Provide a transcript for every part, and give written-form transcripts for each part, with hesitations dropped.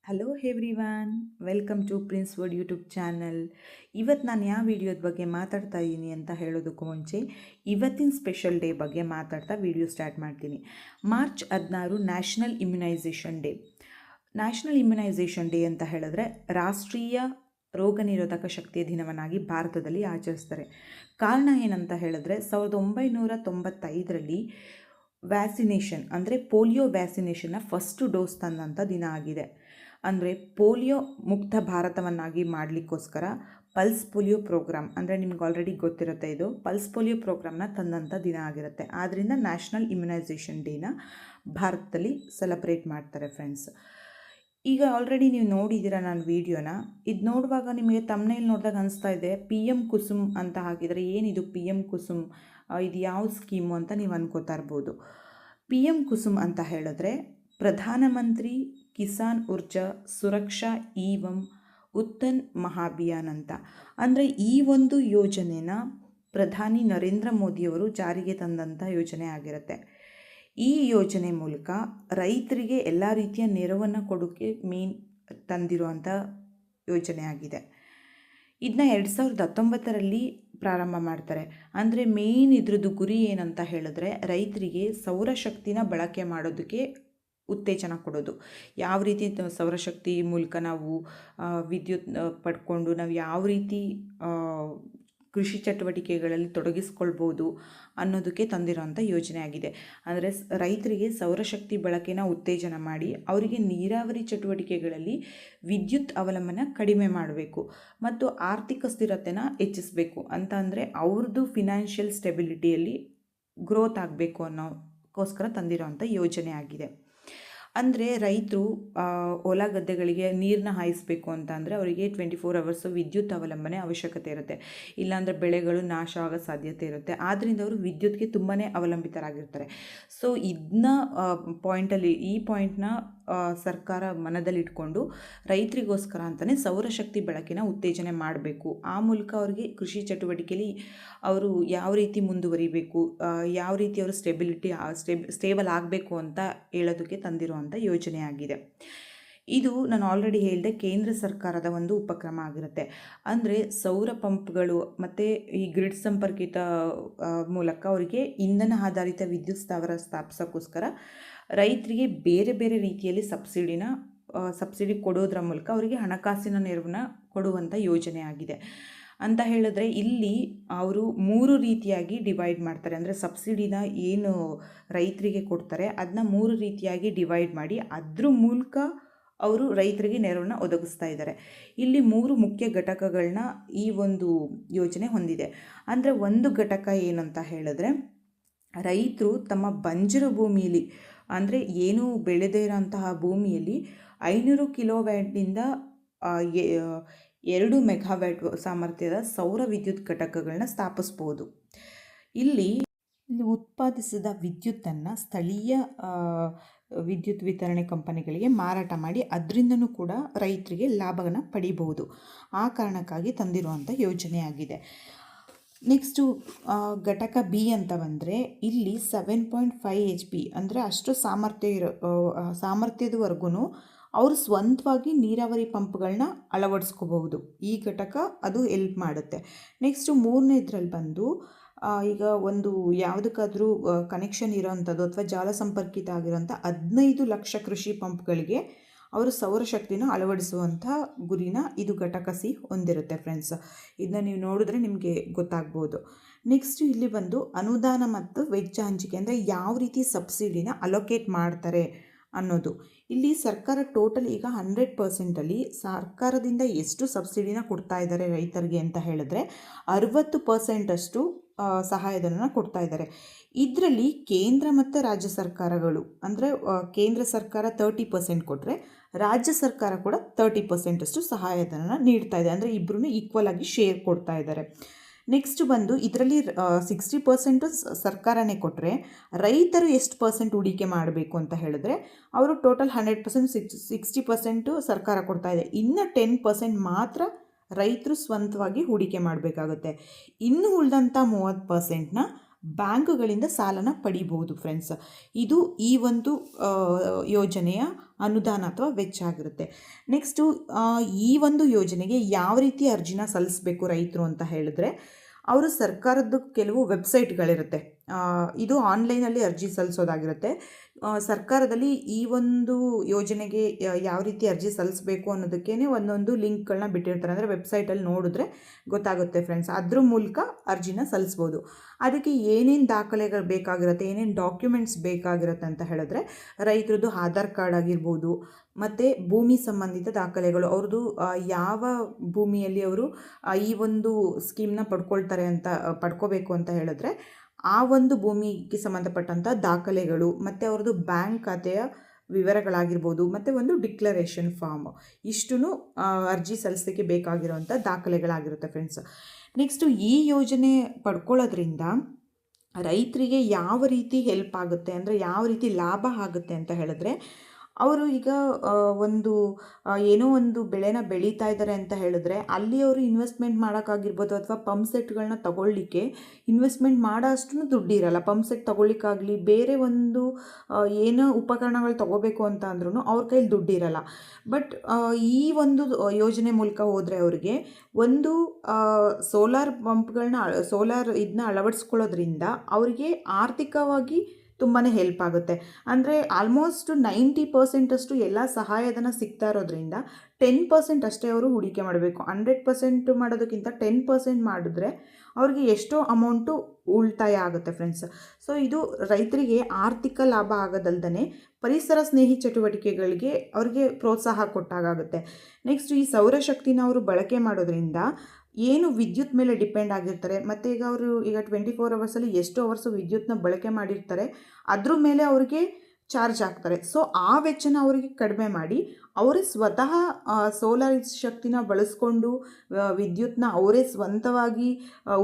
Hello everyone, welcome to Prince World YouTube channel. ಇವತ್ತು ನಾನು ಯಾವ ವಿಡಿಯೋದ ಬಗ್ಗೆ ಮಾತಾಡ್ತಾ ಇದ್ದೀನಿ ಅಂತ ಹೇಳೋದಕ್ಕೂ ಮುಂಚೆ ಇವತ್ತಿನ ಸ್ಪೆಷಲ್ ಡೇ ಬಗ್ಗೆ ಮಾತಾಡ್ತಾ ವಿಡಿಯೋ ಸ್ಟಾರ್ಟ್ ಮಾಡ್ತೀನಿ. March 16 national immunisation day. National immunisation day ಅಂತ ಹೇಳಿದ್ರೆ ರಾಷ್ಟ್ರೀಯ ರೋಗ ನಿರೋಧಕ ಶಕ್ತಿಯ ದಿನವನ್ನಾಗಿ ಭಾರತದಲ್ಲಿ ಆಚರಿಸ್ತಾರೆ. ಕಾರಣ ಏನಂತ ಹೇಳಿದ್ರೆ 1995ರಲ್ಲಿ ವ್ಯಾಕ್ಸಿನೇಷನ್ ಅಂದರೆ ಪೋಲಿಯೋ ವ್ಯಾಕ್ಸಿನೇಷನ್ನ ಫಸ್ಟು ಡೋಸ್ ತಂದಂಥ ದಿನ ಆಗಿದೆ. ಅಂದರೆ ಪೋಲಿಯೋ ಮುಕ್ತ ಭಾರತವನ್ನಾಗಿ ಮಾಡಲಿಕ್ಕೋಸ್ಕರ ಪಲ್ಸ್ ಪೋಲಿಯೋ ಪ್ರೋಗ್ರಾಮ್, ಅಂದರೆ ನಿಮ್ಗೆ ಆಲ್ರೆಡಿ ಗೊತ್ತಿರುತ್ತೆ, ಇದು ಪಲ್ಸ್ ಪೋಲಿಯೋ ಪ್ರೋಗ್ರಾಮ್ನ ತಂದಂಥ ದಿನ ಆಗಿರುತ್ತೆ. ಆದ್ದರಿಂದ ನ್ಯಾಷನಲ್ ಇಮ್ಯುನೈಸೇಷನ್ ಡೇನ ಭಾರತದಲ್ಲಿ ಸೆಲೆಬ್ರೇಟ್ ಮಾಡ್ತಾರೆ ಫ್ರೆಂಡ್ಸ್. ಈಗ ಆಲ್ರೆಡಿ ನೀವು ನೋಡಿದ್ದೀರಾ ನಾನು ವೀಡಿಯೋನ. ಇದು ನೋಡುವಾಗ ನಿಮಗೆ ತಮ್ಮನೇಲಿ ನೋಡಿದಾಗ ಅನಿಸ್ತಾ ಇದೆ PM ಕುಸುಮ್ ಅಂತ ಹಾಕಿದರೆ ಏನಿದು PM ಕುಸುಮ್, ಇದು ಯಾವ ಸ್ಕೀಮು ಅಂತ ನೀವು ಅನ್ಕೋತಾ ಇರ್ಬೋದು. PM ಕುಸುಮ್ ಅಂತ ಹೇಳಿದ್ರೆ ಪ್ರಧಾನಮಂತ್ರಿ ಕಿಸಾನ್ ಊರ್ಜಾ ಸುರಕ್ಷಾ ಈವಂ ಉತ್ತನ್ ಮಹಾಭಿಯಾನ್ ಅಂತ. ಅಂದರೆ ಈ ಒಂದು ಯೋಜನೆನ ಪ್ರಧಾನಿ ನರೇಂದ್ರ ಮೋದಿಯವರು ಜಾರಿಗೆ ತಂದಂಥ ಯೋಜನೆ ಆಗಿರುತ್ತೆ. ಈ ಯೋಜನೆ ಮೂಲಕ ರೈತರಿಗೆ ಎಲ್ಲ ರೀತಿಯ ನೆರವನ್ನು ಕೊಡೋಕ್ಕೆ ತಂದಿರುವಂಥ ಯೋಜನೆ ಆಗಿದೆ. ಇದನ್ನ 2019ರಲ್ಲಿ ಪ್ರಾರಂಭ ಮಾಡ್ತಾರೆ. ಅಂದರೆ ಇದ್ರದ್ದು ಗುರಿ ಏನಂತ ಹೇಳಿದ್ರೆ ರೈತರಿಗೆ ಸೌರಶಕ್ತಿನ ಬಳಕೆ ಮಾಡೋದಕ್ಕೆ ಉತ್ತೇಜನ ಕೊಡೋದು. ಯಾವ ರೀತಿ ಸೌರಶಕ್ತಿ ಮೂಲಕ ನಾವು ವಿದ್ಯುತ್ ಪಡ್ಕೊಂಡು ನಾವು ಯಾವ ರೀತಿ ಕೃಷಿ ಚಟುವಟಿಕೆಗಳಲ್ಲಿ ತೊಡಗಿಸ್ಕೊಳ್ಬೋದು ಅನ್ನೋದಕ್ಕೆ ತಂದಿರೋಂಥ ಯೋಜನೆ ಆಗಿದೆ. ಅಂದರೆ ರೈತರಿಗೆ ಸೌರಶಕ್ತಿ ಬಳಕೆನ ಉತ್ತೇಜನ ಮಾಡಿ ಅವರಿಗೆ ನೀರಾವರಿ ಚಟುವಟಿಕೆಗಳಲ್ಲಿ ವಿದ್ಯುತ್ ಅವಲಂಬನೆ ಕಡಿಮೆ ಮಾಡಬೇಕು ಮತ್ತು ಆರ್ಥಿಕ ಸ್ಥಿರತೆನ ಹೆಚ್ಚಿಸಬೇಕು ಅಂತ. ಅಂದರೆ ಅವ್ರದ್ದು ಫಿನಾನ್ಷಿಯಲ್ ಸ್ಟೆಬಿಲಿಟಿಯಲ್ಲಿ ಗ್ರೋತ್ ಆಗಬೇಕು ಅನ್ನೋಕ್ಕೋಸ್ಕರ ತಂದಿರೋಂಥ ಯೋಜನೆ ಆಗಿದೆ. ಅಂದರೆ ರೈತರು ಹೊಲ ಗದ್ದೆಗಳಿಗೆ ನೀರನ್ನ ಹಾಯಿಸಬೇಕು ಅಂತ ಅಂದರೆ ಅವರಿಗೆ 24 ಅವರ್ಸು ವಿದ್ಯುತ್ ಅವಲಂಬನೆ ಅವಶ್ಯಕತೆ ಇರುತ್ತೆ. ಇಲ್ಲಾಂದರೆ ಬೆಳೆಗಳು ನಾಶ ಆಗೋ ಸಾಧ್ಯತೆ ಇರುತ್ತೆ. ಆದ್ದರಿಂದ ಅವರು ವಿದ್ಯುತ್ಗೆ ತುಂಬಾ ಅವಲಂಬಿತರಾಗಿರ್ತಾರೆ. ಸೊ ಇದನ್ನ ಈ ಪಾಯಿಂಟ್ನ ಸರ್ಕಾರ ಮನದಲ್ಲಿಟ್ಕೊಂಡು ರೈತರಿಗೋಸ್ಕರ ಅಂತಲೇ ಸೌರಶಕ್ತಿ ಬಳಕೆನ ಉತ್ತೇಜನೆ ಮಾಡಬೇಕು. ಆ ಮೂಲಕ ಅವರಿಗೆ ಕೃಷಿ ಚಟುವಟಿಕೆಯಲ್ಲಿ ಅವರು ಯಾವ ರೀತಿ ಮುಂದುವರಿಬೇಕು, ಯಾವ ರೀತಿ ಅವರು ಸ್ಟೇಬಲ್ ಆಗಬೇಕು ಅಂತ ಹೇಳೋದಕ್ಕೆ ತಂದಿರುವಂಥ ಯೋಜನೆ ಆಗಿದೆ. ಇದು ನಾನು ಆಲ್ರೆಡಿ ಹೇಳಿದೆ, ಕೇಂದ್ರ ಸರ್ಕಾರದ ಒಂದು ಉಪಕ್ರಮ ಆಗಿರುತ್ತೆ. ಅಂದರೆ ಸೌರ ಪಂಪ್ಗಳು ಮತ್ತು ಈ ಗ್ರಿಡ್ ಸಂಪರ್ಕಿತ ಮೂಲಕ ಅವರಿಗೆ ಇಂಧನ ಆಧಾರಿತ ವಿದ್ಯುತ್ ಸ್ಥಾವರ ಸ್ಥಾಪಿಸೋಕ್ಕೋಸ್ಕರ ರೈತರಿಗೆ ಬೇರೆ ಬೇರೆ ರೀತಿಯಲ್ಲಿ ಸಬ್ಸಿಡಿ ಕೊಡೋದ್ರ ಮೂಲಕ ಅವರಿಗೆ ಹಣಕಾಸಿನ ನೆರವನ್ನ ಕೊಡುವಂಥ ಯೋಜನೆ ಆಗಿದೆ. ಅಂತ ಹೇಳಿದ್ರೆ ಇಲ್ಲಿ ಅವರು 3 ರೀತಿಯಾಗಿ ಡಿವೈಡ್ ಮಾಡ್ತಾರೆ. ಅಂದರೆ ಸಬ್ಸಿಡಿನ ಏನು ರೈತರಿಗೆ ಕೊಡ್ತಾರೆ ಅದನ್ನ 3 ರೀತಿಯಾಗಿ ಡಿವೈಡ್ ಮಾಡಿ ಅದ್ರ ಮೂಲಕ ಅವರು ರೈತರಿಗೆ ನೆರವನ್ನ ಒದಗಿಸ್ತಾ ಇದ್ದಾರೆ. ಇಲ್ಲಿ 3 ಮುಖ್ಯ ಘಟಕಗಳನ್ನ ಈ ಒಂದು ಯೋಜನೆ ಹೊಂದಿದೆ. ಅಂದರೆ ಒಂದು ಘಟಕ ಏನಂತ ಹೇಳಿದ್ರೆ ರೈತರು ತಮ್ಮ ಬಂಜರು ಭೂಮಿಯಲ್ಲಿ, ಅಂದರೆ ಏನು ಬೆಳೆದೇ ಇರೋಂತಹ ಭೂಮಿಯಲ್ಲಿ 500 ಕಿಲೋವ್ಯಾಟ್ನಿಂದ 2 ಮೆಗಾವ್ಯಾಟ್ ಸಾಮರ್ಥ್ಯದ ಸೌರ ವಿದ್ಯುತ್ ಘಟಕಗಳನ್ನ ಸ್ಥಾಪಿಸ್ಬೋದು. ಇಲ್ಲಿ ಉತ್ಪಾದಿಸಿದ ವಿದ್ಯುತ್ತನ್ನು ಸ್ಥಳೀಯ ವಿದ್ಯುತ್ ವಿತರಣೆ ಕಂಪನಿಗಳಿಗೆ ಮಾರಾಟ ಮಾಡಿ ಅದರಿಂದನೂ ಕೂಡ ರೈತರಿಗೆ ಲಾಭವನ್ನು ಪಡಿಬಹುದು. ಆ ಕಾರಣಕ್ಕಾಗಿ ತಂದಿರುವಂಥ ಯೋಜನೆಯಾಗಿದೆ. ನೆಕ್ಸ್ಟು ಘಟಕ B ಅಂತ ಬಂದರೆ ಇಲ್ಲಿ 7.5 HP ಅಂದರೆ ಅಷ್ಟು ಸಾಮರ್ಥ್ಯದವರೆಗೂ ಅವರು ಸ್ವಂತವಾಗಿ ನೀರಾವರಿ ಪಂಪ್ಗಳನ್ನ ಅಳವಡಿಸ್ಕೋಬಹುದು. ಈ ಘಟಕ ಅದು ಹೆಲ್ಪ್ ಮಾಡುತ್ತೆ. ನೆಕ್ಸ್ಟು 3ನೇದ್ರಲ್ಲಿ ಬಂದು ಈಗ ಒಂದು ಯಾವುದಕ್ಕಾದರೂ ಕನೆಕ್ಷನ್ ಇರೋವಂಥದ್ದು ಅಥವಾ ಜಾಲ ಸಂಪರ್ಕಿತ ಆಗಿರೋಂಥ 15 ಲಕ್ಷ ಕೃಷಿ ಪಂಪ್ಗಳಿಗೆ ಅವರು ಸೌರಶಕ್ತಿನ ಅಳವಡಿಸುವಂಥ ಗುರಿನ ಇದು ಘಟಕ C ಹೊಂದಿರುತ್ತೆ ಫ್ರೆಂಡ್ಸ್. ಇದನ್ನ ನೀವು ನೋಡಿದ್ರೆ ನಿಮಗೆ ಗೊತ್ತಾಗ್ಬೋದು. ನೆಕ್ಸ್ಟ್ ಇಲ್ಲಿ ಬಂದು ಅನುದಾನ ಮತ್ತು ವೆಚ್ಚ ಹಂಚಿಕೆ, ಅಂದರೆ ಯಾವ ರೀತಿ ಸಬ್ಸಿಡಿನ ಅಲೋಕೇಟ್ ಮಾಡ್ತಾರೆ ಅನ್ನೋದು. ಇಲ್ಲಿ ಸರ್ಕಾರ ಟೋಟಲ್ ಈಗ 100%ಅಲ್ಲಿ ಸರ್ಕಾರದಿಂದ ಎಷ್ಟು ಸಬ್ಸಿಡಿನ ಕೊಡ್ತಾ ಇದ್ದಾರೆ ರೈತರಿಗೆ ಅಂತ ಹೇಳಿದ್ರೆ 60% ಸಹಾಯಧನ ಕೊಡ್ತಾ ಇದ್ದಾರೆ. ಇದರಲ್ಲಿ ಕೇಂದ್ರ ಮತ್ತು ರಾಜ್ಯ ಸರ್ಕಾರಗಳು, ಅಂದರೆ ಕೇಂದ್ರ ಸರ್ಕಾರ 30% ಕೊಟ್ಟರೆ ರಾಜ್ಯ ಸರ್ಕಾರ ಕೂಡ 30% ಸಹಾಯಧನ ನೀಡ್ತಾ ಇದೆ. ಅಂದರೆ ಇಬ್ಬರೂ ಈಕ್ವಲ್ ಆಗಿ ಶೇರ್ ಕೊಡ್ತಾ ಇದ್ದಾರೆ. ನೆಕ್ಸ್ಟ್ ಬಂದು ಇದರಲ್ಲಿ 60% ಸರ್ಕಾರನೇ ಕೊಟ್ಟರೆ ರೈತರು ಎಷ್ಟು % ಹೂಡಿಕೆ ಮಾಡಬೇಕು ಅಂತ ಹೇಳಿದ್ರೆ ಅವರು ಟೋಟಲ್ 100% 60% ಸರ್ಕಾರ ಕೊಡ್ತಾ ಇದೆ. ಇನ್ನು 10% ಮಾತ್ರ ರೈತರು ಸ್ವಂತವಾಗಿ ಹೂಡಿಕೆ ಮಾಡಬೇಕಾಗುತ್ತೆ. ಇನ್ನು ಉಳಿದಂಥ 30%ನ ಬ್ಯಾಂಕುಗಳಿಂದ ಸಾಲನ ಪಡಿಬೋದು ಫ್ರೆಂಡ್ಸ್. ಇದು ಈ ಒಂದು ಯೋಜನೆಯ ಅನುದಾನ ಅಥವಾ ವೆಚ್ಚ ಆಗಿರುತ್ತೆ. ನೆಕ್ಸ್ಟು ಈ ಒಂದು ಯೋಜನೆಗೆ ಯಾವ ರೀತಿ ಅರ್ಜಿನ ಸಲ್ಲಿಸಬೇಕು ರೈತರು ಅಂತ ಹೇಳಿದ್ರೆ, ಅವರು ಸರ್ಕಾರದ್ದು ಕೆಲವು ವೆಬ್ಸೈಟ್ಗಳಿರುತ್ತೆ. ಇದು ಆನ್ಲೈನಲ್ಲಿ ಅರ್ಜಿ ಸಲ್ಲಿಸೋದಾಗಿರುತ್ತೆ. ಸರ್ಕಾರದಲ್ಲಿ ಈ ಒಂದು ಯೋಜನೆಗೆ ಯಾವ ರೀತಿ ಅರ್ಜಿ ಸಲ್ಲಿಸಬೇಕು ಅನ್ನೋದಕ್ಕೇ ಒಂದೊಂದು ಲಿಂಕ್ಗಳನ್ನ ಬಿಟ್ಟಿರ್ತಾರೆ. ಅಂದರೆ ವೆಬ್ಸೈಟಲ್ಲಿ ನೋಡಿದ್ರೆ ಗೊತ್ತಾಗುತ್ತೆ ಫ್ರೆಂಡ್ಸ್. ಅದ್ರ ಮೂಲಕ ಅರ್ಜಿನ ಸಲ್ಲಿಸ್ಬೋದು. ಅದಕ್ಕೆ ಏನೇನು ದಾಖಲೆಗಳು ಬೇಕಾಗಿರುತ್ತೆ, ಏನೇನು ಡಾಕ್ಯುಮೆಂಟ್ಸ್ ಬೇಕಾಗಿರುತ್ತೆ ಅಂತ ಹೇಳಿದ್ರೆ, ರೈತರದ್ದು ಆಧಾರ್ ಕಾರ್ಡ್ ಆಗಿರ್ಬೋದು, ಮತ್ತು ಭೂಮಿ ಸಂಬಂಧಿತ ದಾಖಲೆಗಳು, ಅವ್ರದ್ದು ಯಾವ ಭೂಮಿಯಲ್ಲಿ ಅವರು ಈ ಒಂದು ಸ್ಕೀಮ್ನ ಪಡ್ಕೋಬೇಕು ಅಂತ ಹೇಳಿದ್ರೆ ಆ ಒಂದು ಭೂಮಿಗೆ ಸಂಬಂಧಪಟ್ಟಂಥ ದಾಖಲೆಗಳು, ಮತ್ತು ಅವ್ರದ್ದು ಬ್ಯಾಂಕ್ ಖಾತೆಯ ವಿವರಗಳಾಗಿರ್ಬೋದು, ಮತ್ತು ಒಂದು ಡಿಕ್ಲರೇಷನ್ ಫಾರ್ಮ್, ಇಷ್ಟೂ ಅರ್ಜಿ ಸಲ್ಲಿಸಲಿಕ್ಕೆ ಬೇಕಾಗಿರುವಂಥ ದಾಖಲೆಗಳಾಗಿರುತ್ತೆ ಫ್ರೆಂಡ್ಸ್. ನೆಕ್ಸ್ಟು ಈ ಯೋಜನೆ ಪಡ್ಕೊಳ್ಳೋದ್ರಿಂದ ರೈತರಿಗೆ ಯಾವ ರೀತಿ ಹೆಲ್ಪ್ ಆಗುತ್ತೆ ಅಂದರೆ, ಯಾವ ರೀತಿ ಲಾಭ ಆಗುತ್ತೆ ಅಂತ ಹೇಳಿದ್ರೆ, ಅವರು ಈಗ ಏನೋ ಒಂದು ಬೆಳೆನ ಬೆಳೀತಾ ಇದ್ದಾರೆ ಅಂತ ಹೇಳಿದ್ರೆ, ಅಲ್ಲಿ ಅವರು ಇನ್ವೆಸ್ಟ್ಮೆಂಟ್ ಮಾಡೋಕ್ಕಾಗಿರ್ಬೋದು, ಅಥವಾ ಪಂಪ್ ಸೆಟ್ಗಳನ್ನ ತಗೊಳ್ಳಿಕ್ಕೆ ಇನ್ವೆಸ್ಟ್ಮೆಂಟ್ ಮಾಡೋ ಅಷ್ಟು ದುಡ್ಡಿರಲ್ಲ. ಪಂಪ್ ಸೆಟ್ ತಗೊಳ್ಳಿಕ್ಕಾಗಲಿ, ಬೇರೆ ಒಂದು ಏನೋ ಉಪಕರಣಗಳು ತಗೋಬೇಕು ಅಂತ ಅಂದ್ರೂ ಅವ್ರ ಕೈಲಿ ದುಡ್ಡಿರಲ್ಲ. ಬಟ್ ಈ ಒಂದು ಯೋಜನೆ ಮೂಲಕ ಹೋದರೆ ಅವರಿಗೆ ಒಂದು ಸೋಲಾರ್ ಇದನ್ನ ಅಳವಡಿಸ್ಕೊಳ್ಳೋದ್ರಿಂದ ಅವರಿಗೆ ಆರ್ಥಿಕವಾಗಿ ತುಂಬಾ ಹೆಲ್ಪ್ ಆಗುತ್ತೆ. ಅಂದರೆ ಆಲ್ಮೋಸ್ಟ್ 90% ಎಲ್ಲ ಸಹಾಯಧನ ಸಿಗ್ತಾ ಇರೋದ್ರಿಂದ 10% ಅಷ್ಟೇ ಅವರು ಹೂಡಿಕೆ ಮಾಡಬೇಕು. 100% ಮಾಡೋದಕ್ಕಿಂತ 10% ಮಾಡಿದ್ರೆ ಅವ್ರಿಗೆ ಎಷ್ಟೋ ಅಮೌಂಟು ಉಳಿತಾಯ ಆಗುತ್ತೆ ಫ್ರೆಂಡ್ಸ್. ಸೊ ಇದು ರೈತರಿಗೆ ಆರ್ಥಿಕ ಲಾಭ ಆಗೋದಲ್ದೇ ಪರಿಸರ ಸ್ನೇಹಿ ಚಟುವಟಿಕೆಗಳಿಗೆ ಅವ್ರಿಗೆ ಪ್ರೋತ್ಸಾಹ ಕೊಟ್ಟಾಗುತ್ತೆ. ನೆಕ್ಸ್ಟ್ ಈ ಸೌರಶಕ್ತಿನ ಅವರು ಬಳಕೆ ಮಾಡೋದ್ರಿಂದ ಏನು ವಿದ್ಯುತ್ ಮೇಲೆ ಡಿಪೆಂಡ್ ಆಗಿರ್ತಾರೆ, ಮತ್ತು ಈಗ 24 ಅವರ್ಸಲ್ಲಿ ಎಷ್ಟು ಅವರ್ಸು ವಿದ್ಯುತ್ನ ಬಳಕೆ ಮಾಡಿರ್ತಾರೆ ಅದ್ರ ಮೇಲೆ ಅವ್ರಿಗೆ ಚಾರ್ಜ್ ಆಗ್ತಾರೆ. ಸೊ ಆ ವೆಚ್ಚನ ಅವರಿಗೆ ಕಡಿಮೆ ಮಾಡಿ ಅವರೇ ಸ್ವತಃ ಸೋಲಾರ್ ಶಕ್ತಿನ ಬಳಸ್ಕೊಂಡು ವಿದ್ಯುತ್ನ ಅವರೇ ಸ್ವಂತವಾಗಿ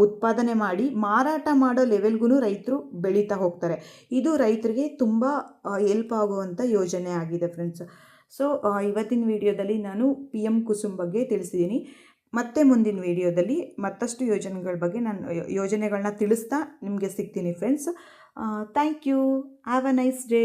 ಉತ್ಪಾದನೆ ಮಾಡಿ ಮಾರಾಟ ಮಾಡೋ ಲೆವೆಲ್ಗೂ ರೈತರು ಬೆಳೀತಾ ಹೋಗ್ತಾರೆ. ಇದು ರೈತರಿಗೆ ತುಂಬ ಹೆಲ್ಪ್ ಆಗುವಂಥ ಯೋಜನೆ ಆಗಿದೆ ಫ್ರೆಂಡ್ಸ್. ಸೊ ಇವತ್ತಿನ ವಿಡಿಯೋದಲ್ಲಿ ನಾನು PM ಕುಸುಮ್ ಬಗ್ಗೆ ತಿಳಿಸಿದ್ದೀನಿ. ಮತ್ತೆ ಮುಂದಿನ ವಿಡಿಯೋದಲ್ಲಿ ಮತ್ತಷ್ಟು ಯೋಜನೆಗಳನ್ನ ತಿಳಿಸ್ತಾ ನಿಮಗೆ ಸಿಗ್ತೀನಿ friends. Thank you. Have a nice day.